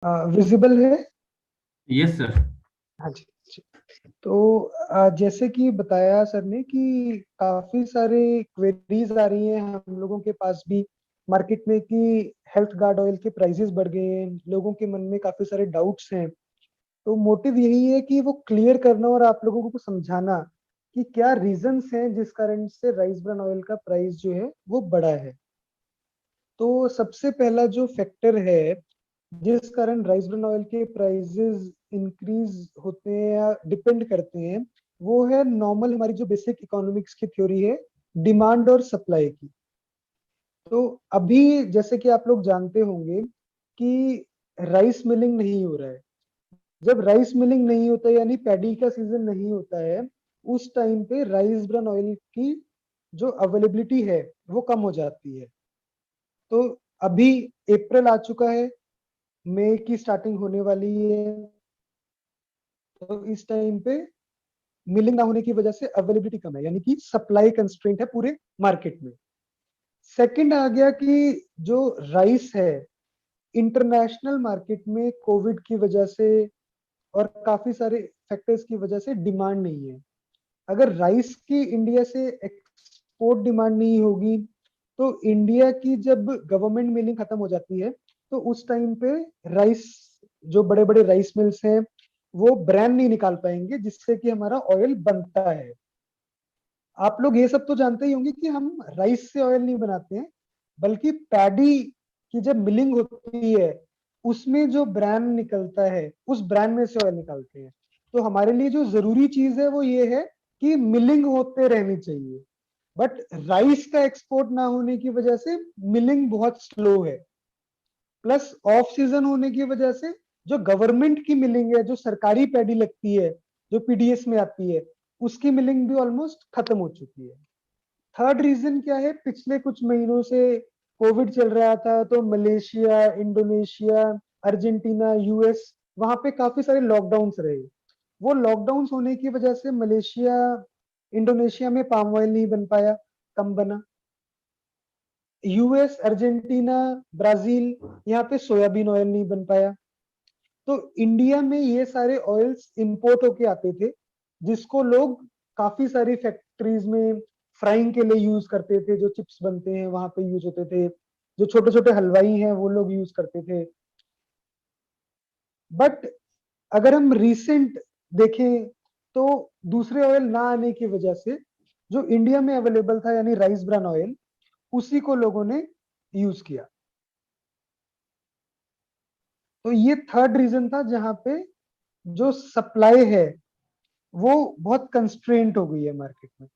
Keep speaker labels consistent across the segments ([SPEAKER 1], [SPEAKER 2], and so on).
[SPEAKER 1] Visible है?
[SPEAKER 2] Yes sir.
[SPEAKER 1] हाँ जी जी। तो जैसे कि बताया सर ने कि काफी सारे क्वेरीज आ रही हैं हम लोगों के पास भी मार्केट में कि हेल्थ गार्ड ऑयल के प्राइसेस बढ़ गए हैं, लोगों के मन में काफी सारे डाउट्स हैं। तो मोटिव यही है कि वो क्लियर करना और आप लोगों को समझाना कि क्या रीजंस हैं जिस कारण से राइस ब्रान ऑयल का प्राइस जो है वो बढ़ा है। तो सबसे पहला जो फैक्टर है जिस कारण राइस ब्रान ऑयल के प्राइसेस इंक्रीज होते हैं या डिपेंड करते हैं, वो है नॉर्मल हमारी जो बेसिक इकोनॉमिक्स की थ्योरी है, डिमांड और सप्लाई की। तो अभी जैसे कि आप लोग जानते होंगे कि राइस मिलिंग नहीं हो रहा है। जब राइस मिलिंग नहीं होता है यानी पैडी का सीजन नहीं होता है, उस टाइम पे राइस ब्रान ऑयल की जो अवेलेबिलिटी है वो कम हो जाती है। तो अभी अप्रैल आ चुका है, मई की स्टार्टिंग होने वाली है। तो इस टाइम पे मिलिंग ना होने की वजह से अवेलेबिलिटी कम है, यानी कि सप्लाई कंस्ट्रेंट है पूरे मार्केट में। सेकंड आ गया कि जो राइस है इंटरनेशनल मार्केट में कोविड की वजह से और काफी सारे फैक्टर्स की वजह से डिमांड नहीं है। अगर राइस की इंडिया से एक्सपोर्ट डिमांड नहीं होगी तो इंडिया की जब गवर्नमेंट मिलिंग खत्म हो जाती है तो उस टाइम पे राइस, जो बड़े बड़े राइस मिल्स हैं, वो ब्रांड नहीं निकाल पाएंगे जिससे कि हमारा ऑयल बनता है। आप लोग ये सब तो जानते ही होंगे कि हम राइस से ऑयल नहीं बनाते हैं, बल्कि पैडी की जब मिलिंग होती है उसमें जो ब्रांड निकलता है उस ब्रांड में से ऑयल निकालते हैं। तो हमारे लिए जो जरूरी चीज है वो ये है कि मिलिंग होते रहनी चाहिए। बट राइस का एक्सपोर्ट ना होने की वजह से मिलिंग बहुत स्लो है। प्लस ऑफ सीजन होने की वजह से जो गवर्नमेंट की मिलिंग है, जो सरकारी पैडी लगती है, जो पीडीएस में आती है, उसकी मिलिंग भी ऑलमोस्ट खत्म हो चुकी है। थर्ड रीजन क्या है, पिछले कुछ महीनों से कोविड चल रहा था तो मलेशिया, इंडोनेशिया, अर्जेंटीना, यूएस, वहां पे काफी सारे लॉकडाउन्स रहे। वो लॉकडाउन्स होने की वजह से मलेशिया, इंडोनेशिया में पाम ऑयल नहीं बन पाया, कम बना। यूएस, अर्जेंटीना, ब्राजील, यहाँ पे सोयाबीन ऑयल नहीं बन पाया। तो इंडिया में ये सारे ऑयल्स इंपोर्ट होके आते थे जिसको लोग काफी सारी फैक्ट्रीज में फ्राइंग के लिए यूज करते थे, जो चिप्स बनते हैं वहां पे यूज होते थे, जो छोटे छोटे हलवाई हैं वो लोग यूज करते थे। बट अगर हम रिसेंट देखें तो दूसरे ऑयल ना आने की वजह से जो इंडिया में अवेलेबल था यानी राइस ब्रान ऑयल, उसी को लोगों ने यूज किया। तो ये थर्ड रीजन था जहां पे जो सप्लाई है वो बहुत कंस्ट्रेंट हो गई है मार्केट में।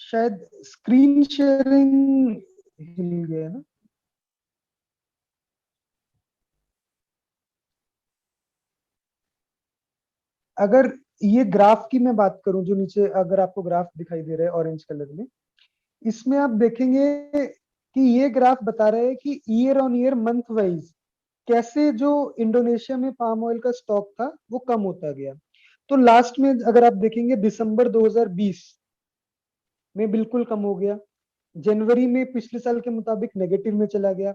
[SPEAKER 1] शायद स्क्रीन शेयरिंग हिल गया ना। अगर ये ग्राफ की मैं बात करूं, जो नीचे अगर आपको ग्राफ दिखाई दे रहा है ऑरेंज कलर में, इसमें आप देखेंगे कि ये ग्राफ बता रहा है कि year on year, month wise कैसे जो इंडोनेशिया में पाम ऑयल का स्टॉक था वो कम होता गया। तो लास्ट में अगर आप देखेंगे दिसंबर 2020 में बिल्कुल कम हो गया, जनवरी में पिछले साल के मुताबिक नेगेटिव में चला गया,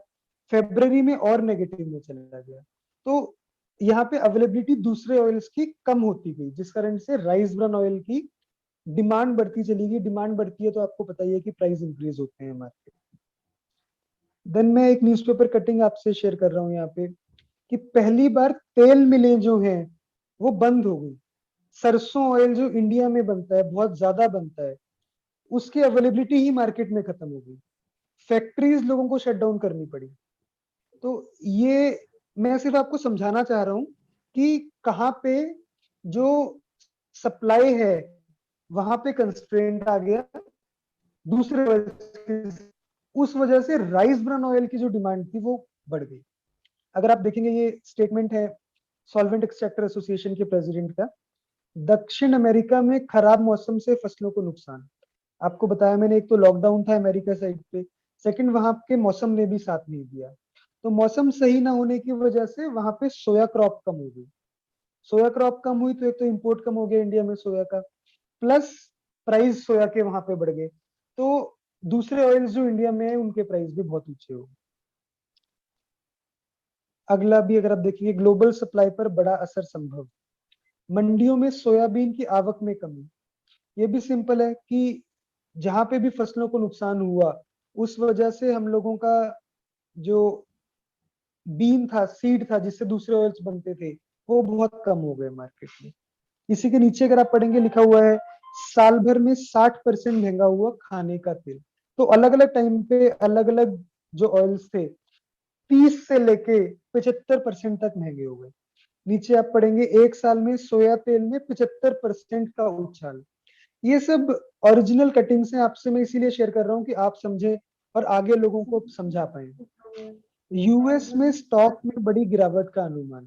[SPEAKER 1] फेब्रवरी में और नेगेटिव में चला गया। तो यहाँ पे अवेलेबिलिटी दूसरे ऑयल्स की कम होती गई जिस कारण से राइस ब्रान ऑयल की डिमांड बढ़ती चली गई। डिमांड बढ़ती है तो आपको पता ही है कि प्राइस इंक्रीज होते हैं मार्केट। देन मैं एक न्यूज़पेपर कटिंग आपसे शेयर कर रहा हूँ यहाँ पे कि पहली बार तेल मिलें जो हैं वो बंद हो गई। सरसों ऑयल जो इंडिया में बनता है, बहुत ज्यादा बनता है, उसकी अवेलेबिलिटी ही मार्केट में खत्म हो गई। फैक्ट्रीज लोगों को शट डाउन करनी पड़ी। तो ये मैं सिर्फ आपको समझाना चाह रहा हूँ कि कहाँ पे जो सप्लाई है वहां पे कंस्ट्रेंट आ गया दूसरे वजह से। उस वजह से राइस ब्रान ऑयल की जो डिमांड थी वो बढ़ गई। अगर आप देखेंगे, ये स्टेटमेंट है सॉल्वेंट एक्सट्रैक्टर एसोसिएशन के प्रेसिडेंट का। दक्षिण अमेरिका में खराब मौसम से फसलों को नुकसान। आपको बताया मैंने, एक तो लॉकडाउन था अमेरिका साइड पे, सेकंड वहां के मौसम ने भी साथ नहीं दिया। तो मौसम सही ना होने की वजह से वहां पे सोया क्रॉप कम हो गई। सोया क्रॉप कम हुई तो एक तो इंपोर्ट कम हो गया इंडिया में सोया का, प्लस प्राइस सोया के वहां पे बढ़ गए। तो दूसरे ऑयल्स जो इंडिया में है उनके प्राइस भी बहुत ऊंचे हो गए। अगला भी अगर आप देखेंगे, ग्लोबल सप्लाई पर बड़ा असर संभव। मंडियों में सोयाबीन की आवक में कमी। ये भी सिंपल है कि जहां पे भी फसलों को नुकसान हुआ, उस वजह से हम लोगों का जो बीन था, सीड था, जिससे दूसरे ऑयल्स बनते थे, वो बहुत कम हो गए मार्केट में। इसी के नीचे अगर आप पढ़ेंगे, लिखा हुआ है साल भर में 60% महंगा हुआ खाने का तेल। तो अलग अलग टाइम पे अलग अलग जो ऑयल्स थे, 30 से लेके 75% तक महंगे हो गए। नीचे आप पढ़ेंगे, एक साल में सोया तेल में 75% का उछाल। ये सब ओरिजिनल कटिंग्स हैं, आपसे मैं इसीलिए शेयर कर रहा हूँ कि आप समझें और आगे लोगों को समझा पाए। यूएस में स्टॉक में बड़ी गिरावट का अनुमान।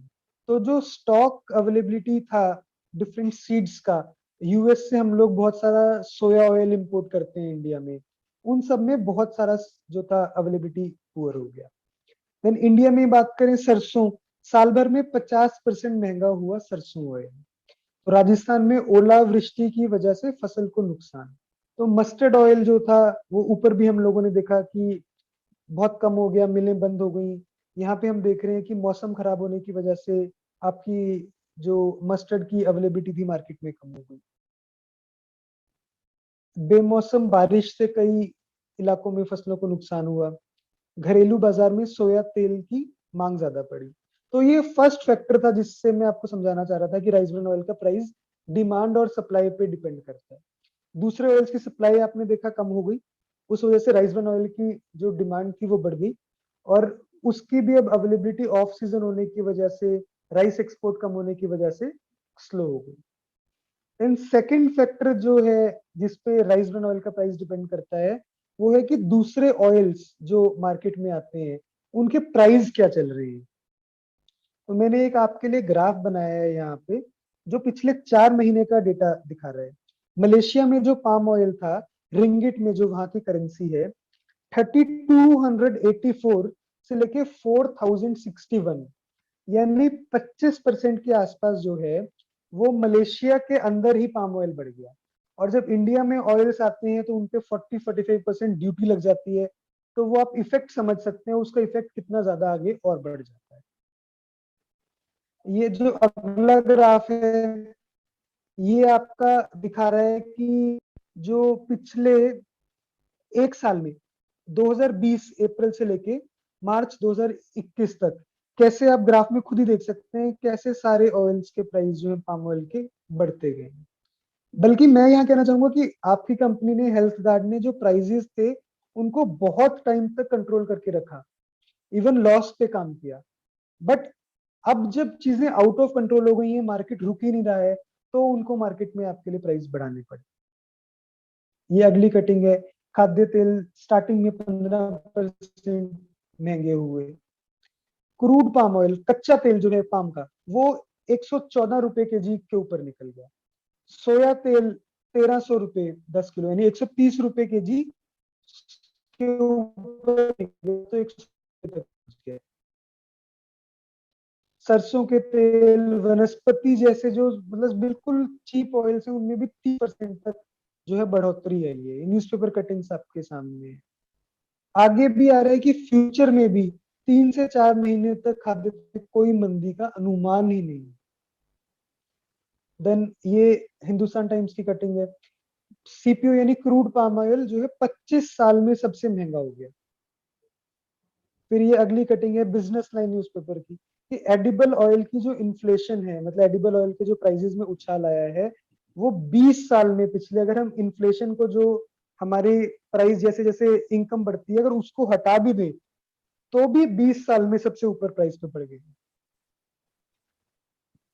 [SPEAKER 1] तो जो स्टॉक अवेलेबिलिटी था डिफरेंट सीड्स का, यूएस से हम लोग बहुत सारा सोया ऑयल इंपोर्ट करते हैं इंडिया में, उन सब में बहुत सारा जो था अवेलेबिलिटी पुअर हो गया। देन इंडिया में बात करें, सरसों साल भर में 50% महंगा हुआ सरसों ऑयल। तो राजस्थान में ओलावृष्टि की वजह से फसल को नुकसान। तो मस्टर्ड ऑयल जो था, वो ऊपर भी हम लोगों ने देखा कि बहुत कम हो गया, मिलें बंद हो गई। यहाँ पे हम देख रहे हैं कि मौसम खराब होने की वजह से आपकी जो मस्टर्ड की अवेलेबिलिटी थी मार्केट में कम हो गई। बेमौसम बारिश से कई इलाकों में फसलों को नुकसान हुआ। घरेलू बाजार में सोया तेल की मांग ज्यादा पड़ी। तो ये फर्स्ट फैक्टर था जिससे मैं आपको समझाना चाह रहा था कि राइस ब्रान ऑयल का प्राइस डिमांड और सप्लाई पे डिपेंड करता है। दूसरे ऑयल्स की सप्लाई आपने देखा कम हो गई, उस वजह से राइस ब्रान ऑयल की जो डिमांड थी वो बढ़ गई, और उसकी भी अब अवेलेबिलिटी ऑफ सीजन होने की वजह से, राइस एक्सपोर्ट कम होने की वजह से स्लो हो गई। एंड सेकंड फैक्टर जो है जिसपे राइस ब्रान ऑयल का प्राइस डिपेंड करता है, वो है कि दूसरे ऑयल्स जो मार्केट में आते हैं उनके प्राइस क्या चल रही है। तो मैंने एक आपके लिए ग्राफ बनाया है यहाँ पे, जो पिछले 4 महीने का डेटा दिखा रहा है। मलेशिया में जो पाम ऑयल था, रिंगिट में जो वहां की करेंसी है, 3284 से लेके 4061, यानी 25% के आसपास जो है वो मलेशिया के अंदर ही पाम ऑयल बढ़ गया। और जब इंडिया में ऑयल्स आते हैं तो उनपे 40-45% ड्यूटी लग जाती है। तो वो आप इफेक्ट समझ सकते हैं, उसका इफेक्ट कितना ज्यादा आगे और बढ़ जाता है। ये जो अगला ग्राफ है, ये आपका दिखा रहा है कि जो पिछले एक साल में 2020 अप्रैल से लेके मार्च 2021 तक, कैसे आप ग्राफ में खुद ही देख सकते हैं कैसे सारे ऑयल्स के प्राइस जो है पाम ऑयल के बढ़ते गए। बल्कि मैं यहाँ कहना चाहूंगा कि आपकी कंपनी ने, हेल्थ गार्ड ने, जो प्राइजेस थे उनको बहुत टाइम तक कंट्रोल करके रखा, इवन लॉस पे काम किया। बट अब जब चीजें आउट ऑफ कंट्रोल हो गई हैं, मार्केट रुक ही नहीं रहा है, तो उनको मार्केट में आपके लिए प्राइस बढ़ाने पड़े। ये अगली कटिंग है, खाद्य तेल स्टार्टिंग में 15% महंगे हुए। क्रूड पाम ऑयल, कच्चा तेल जो है पाम का, वो 114 रुपए केजी के ऊपर निकल गया। सोया तेल 1300 रुपए 10 किलो, यानी 130 रुपए केजी के ऊपर निकल गया, तो 100 तक पहुंच गया। सरसों के तेल, वनस्पति जैसे जो मतलब बिल्कुल चीप ऑयल्स हैं, उनमें भी 30% तक जो है बढ़ोतरी है। ये न्यूज़पेपर कटिंग्स आपके सामने है। आगे भी आ रहा है कि फ्यूचर में भी 3 से 4 महीने तक खाद्य तेल कोई मंदी का अनुमान ही नहीं। देन ये हिंदुस्तान टाइम्स की कटिंग है, सीपीओ यानी क्रूड पाम ऑयल जो है 25 साल में सबसे महंगा हो गया। फिर ये अगली कटिंग है बिजनेस लाइन न्यूज़पेपर की, कि एडिबल ऑयल की जो इन्फ्लेशन है, मतलब एडिबल ऑयल के जो प्राइसेस में उछाल आया है, वो 20 साल में, पिछले, अगर हम इन्फ्लेशन को, जो हमारी प्राइस जैसे जैसे इनकम बढ़ती है, अगर उसको हटा भी दें तो भी 20 साल में सबसे ऊपर प्राइस पे पड़ गई।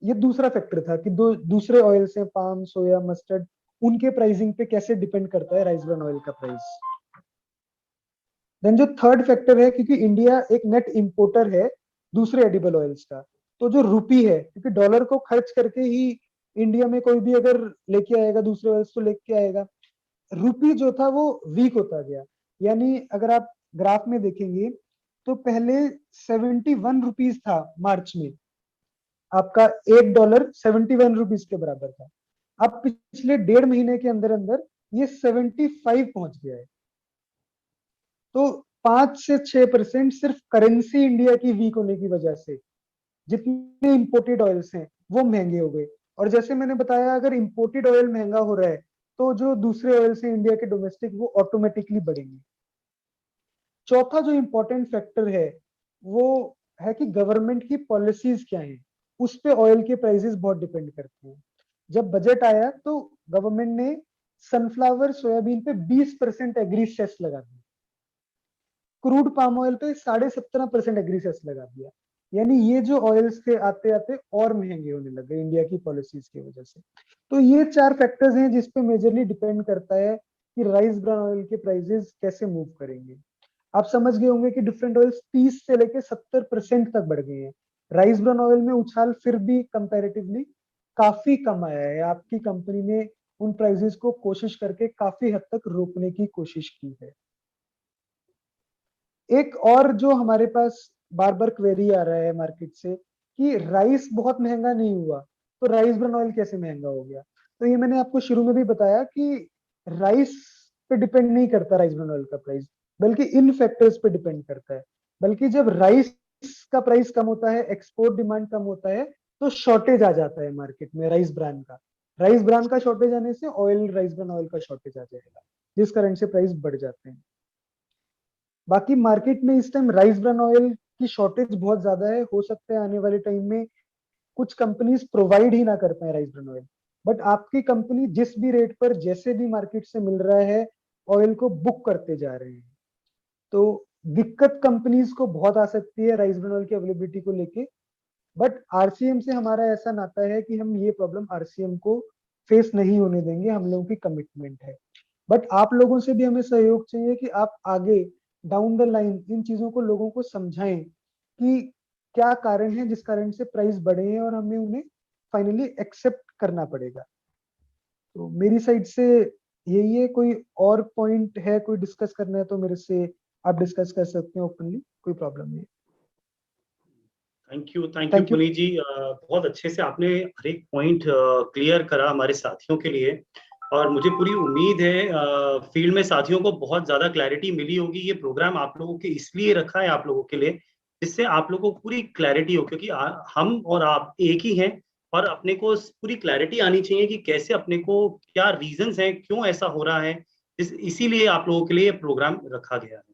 [SPEAKER 1] ये दूसरा फैक्टर था कि दूसरे ऑयल से, पाम, सोया, मस्टर्ड, उनके प्राइसिंग पे कैसे डिपेंड करता है राइस ब्रान ऑयल का प्राइस। देन जो थर्ड फैक्टर है, क्योंकि इंडिया एक नेट इंपोर्टर है दूसरे एडिबल ऑयल्स का, तो जो रुपी है, क्योंकि डॉलर को खर्च करके ही इंडिया में कोई भी अगर लेके आएगा दूसरे ऑयल्स तो लेके आएगा, रुपी जो था वो वीक होता गया। यानी अगर आप ग्राफ में देखेंगे तो पहले 71 रुपीज था मार्च में, आपका $1 71 रुपीज के बराबर था। अब पिछले 1.5 महीने के अंदर अंदर ये 75 पहुंच गया है। तो 5 से 6% सिर्फ करेंसी इंडिया की वीक होने की वजह से जितने इंपोर्टेड ऑयल्स हैं वो महंगे हो गए। और जैसे मैंने बताया, अगर इंपोर्टेड ऑयल महंगा हो रहा है तो जो दूसरे ऑयल्स हैं इंडिया के डोमेस्टिक वो ऑटोमेटिकली बढ़ेंगे। चौथा जो इंपॉर्टेंट फैक्टर है वो है कि गवर्नमेंट की पॉलिसीज क्या है, उस पे ऑयल के प्राइसेस बहुत डिपेंड करते हैं। जब बजट आया तो गवर्नमेंट ने सनफ्लावर सोयाबीन पे 20% एग्री सेस लगा दिया, क्रूड पाम ऑयल पे 17.5% एग्री सेस लगा दिया। यानी ये जो ऑयल्स थे आते आते और महंगे होने लगे इंडिया की पॉलिसीज की वजह से। तो ये 4 फैक्टर्स हैं जिसपे मेजरली डिपेंड करता है कि राइस ब्रान ऑयल के प्राइसेस कैसे मूव करेंगे। आप समझ गए होंगे कि डिफरेंट ऑयल्स 30 से लेके 70% तक बढ़ गए हैं। राइस ब्रान ऑयल में उछाल फिर भी कंपैरेटिवली काफी कम आया है। आपकी कंपनी ने उन प्राइसेस को कोशिश करके काफी हद तक रोकने की कोशिश की है। एक और जो हमारे पास बार बार क्वेरी आ रहा है मार्केट से कि राइस बहुत महंगा नहीं हुआ तो राइस ब्रान ऑयल कैसे महंगा हो गया। तो ये मैंने आपको शुरू में भी बताया कि राइस पे डिपेंड नहीं करता राइस ब्रान ऑयल का प्राइस, बल्कि इन फैक्टर्स पे डिपेंड करता है। बल्कि जब राइस का प्राइस कम होता है, एक्सपोर्ट डिमांड कम होता है, तो शॉर्टेज आ जाता है मार्केट में राइस ब्रान का। राइस ब्रान का शॉर्टेज आने से ऑयल राइस ब्रान ऑयल का शॉर्टेज आ जाएगा, जिस कारण से प्राइस बढ़ जाते हैं। बाकी मार्केट में इस टाइम राइस ब्रान ऑयल की शॉर्टेज बहुत ज्यादा है। हो सकता है आने वाले टाइम में कुछ कंपनीज प्रोवाइड ही ना कर पाए राइस ब्रान ऑयल, बट आपकी कंपनी जिस भी रेट पर जैसे भी मार्केट से मिल रहा है ऑयल को बुक करते जा रहे हैं। तो दिक्कत कंपनीज को बहुत आ सकती है राइस ब्रान ऑयल की अवेलेबिलिटी को लेके, बट आरसीएम से हमारा ऐसा नाता है कि हम ये प्रॉब्लम आरसीएम को फेस नहीं होने देंगे, हम लोगों की कमिटमेंट है। बट आप लोगों से भी हमें सहयोग चाहिए कि आप आगे डाउन द लाइन इन चीजों को लोगों को समझाएं कि क्या कारण है जिस कारण से प्राइस बढ़े हैं और हमें उन्हें फाइनली एक्सेप्ट करना पड़ेगा। तो मेरी साइड से यही है। कोई और पॉइंट है, कोई डिस्कस करना है तो मेरे से आप डिस्कस कर सकते हैं ओपनली, कोई प्रॉब्लम नहीं।
[SPEAKER 2] थैंक यू पुनीत जी, बहुत अच्छे से आपने हर एक पॉइंट क्लियर करा हमारे साथियों के लिए। और मुझे पूरी उम्मीद है फील्ड में साथियों को बहुत ज्यादा क्लैरिटी मिली होगी। ये प्रोग्राम आप लोगों के इसलिए रखा है आप लोगों के लिए, जिससे आप लोगों को पूरी क्लैरिटी हो, क्योंकि हम और आप एक ही हैं और अपने को पूरी क्लैरिटी आनी चाहिए कि कैसे अपने को क्या रीजंस हैं, क्यों ऐसा हो रहा है। इसीलिए आप लोगों के लिए प्रोग्राम रखा गया है।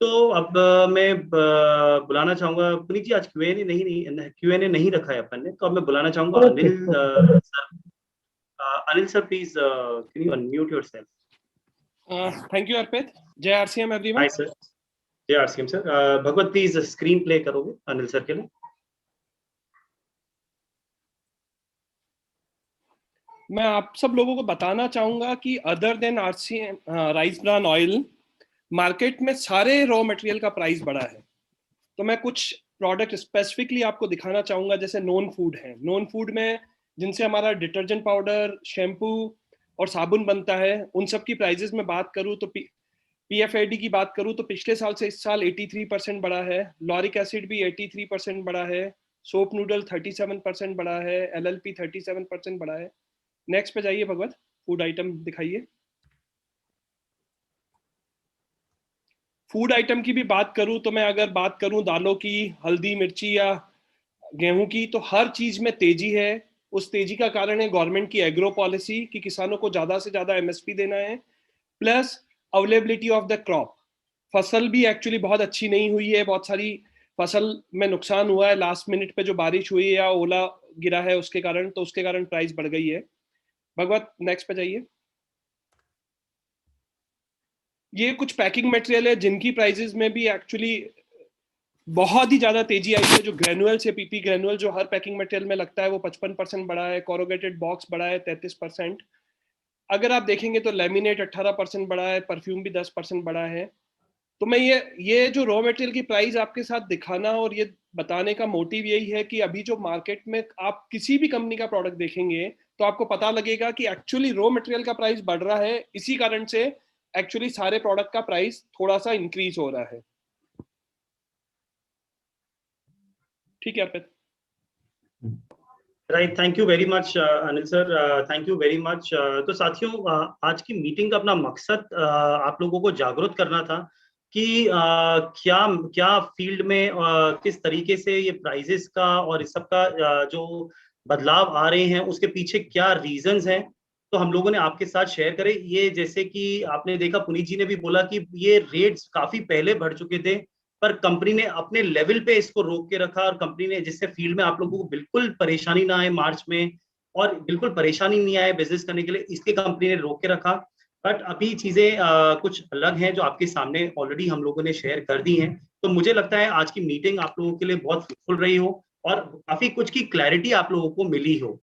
[SPEAKER 2] तो अब मैं बुलाना चाहूंगा पुनीत जी। आज क्यूएनए नहीं रखा है अपन ने, तो अब मैं बुलाना चाहूंगा
[SPEAKER 1] okay
[SPEAKER 2] Anil
[SPEAKER 1] okay.
[SPEAKER 2] Sir. Anil sir please can you unmute yourself.
[SPEAKER 3] Thank you Arpit. जय आरसीएम एवरीवन।
[SPEAKER 2] Hi sir. जय RCM sir. Bhagwat please screen play करोगे अनिल सर के लिए।
[SPEAKER 3] मैं आप सब लोगों को बताना चाहूंगा कि other than RCM rice bran oil, market में सारे रॉ मटेरियल का प्राइस बढ़ा है। तो मैं कुछ प्रोडक्ट स्पेसिफिकली आपको दिखाना चाहूंगा। जैसे नॉन फूड है, नॉन फूड में जिनसे हमारा डिटर्जेंट पाउडर, शैम्पू और साबुन बनता है, उन सब की प्राइजेस में बात करूँ तो पीएफएडी की बात करूँ तो पिछले साल से इस साल 83% बढ़ा है। लॉरिक एसिड भी 83% बढ़ा है। सोप नूडल 37% बढ़ा है। एलएलपी 37% बढ़ा है। नेक्स्ट पे जाइए भगवत, फूड आइटम दिखाइए। फूड आइटम की भी बात करूं तो मैं अगर बात करूं दालों की, हल्दी मिर्ची या गेहूं की, तो हर चीज में तेजी है। उस तेजी का कारण है गवर्नमेंट की एग्रो पॉलिसी कि किसानों को ज्यादा से ज्यादा एमएसपी देना है, plus availability of the crop. फसल भी एक्चुअली बहुत अच्छी नहीं हुई है, बहुत सारी फसल में नुकसान हुआ है लास्ट मिनट पे जो बारिश हुई है या ओला गिरा है उसके कारण, तो उसके कारण प्राइस बढ़ गई है। भगवत नेक्स्ट पे जाइए। ये कुछ पैकिंग मटेरियल है जिनकी प्राइसेस में भी एक्चुअली बहुत ही ज्यादा तेजी आई है। जो ग्रेनुअल से पीपी ग्रेनुअल जो हर पैकिंग मटेरियल में लगता है वो 55% बढ़ा है। कोरोगेटेड बॉक्स बढ़ा है 33%। अगर आप देखेंगे तो लेमिनेट 18% बढ़ा है। परफ्यूम भी 10% बढ़ा है। तो मैं ये जो रॉ मटेरियल की प्राइस आपके साथ दिखाना और ये बताने का मोटिव यही है कि अभी जो मार्केट में आप किसी भी कंपनी का प्रोडक्ट देखेंगे तो आपको पता लगेगा कि एक्चुअली रॉ मटेरियल का प्राइस बढ़ रहा है। इसी कारण से एक्चुअली सारे प्रोडक्ट का प्राइस थोड़ा सा इंक्रीज हो रहा है। ठीक है Arpit.
[SPEAKER 2] Right, thank you very much Anil sir, thank you very much. तो साथियों, आज की मीटिंग का अपना मकसद आप लोगों को जागरूक करना था कि क्या क्या फील्ड में किस तरीके से ये प्राइजेस का और इस सब का जो बदलाव आ रहे हैं उसके पीछे क्या रीजंस हैं, तो हम लोगों ने आपके साथ शेयर करे। ये जैसे कि आपने देखा, पुनीत जी ने भी बोला कि ये रेट्स काफी पहले बढ़ चुके थे, पर कंपनी ने अपने लेवल पे इसको रोक के रखा, और कंपनी ने, जिससे फील्ड में आप लोगों को बिल्कुल परेशानी ना आए मार्च में, और बिल्कुल परेशानी नहीं आए बिजनेस करने के लिए, इसके कंपनी ने रोक के रखा। बट अभी चीजें कुछ अलग हैं जो आपके सामने ऑलरेडी हम लोगों ने शेयर कर दी हैं। तो मुझे लगता है आज की मीटिंग आप लोगों के लिए बहुत फ्रूटफुल रही हो और काफी कुछ की क्लैरिटी आप लोगों को मिली हो।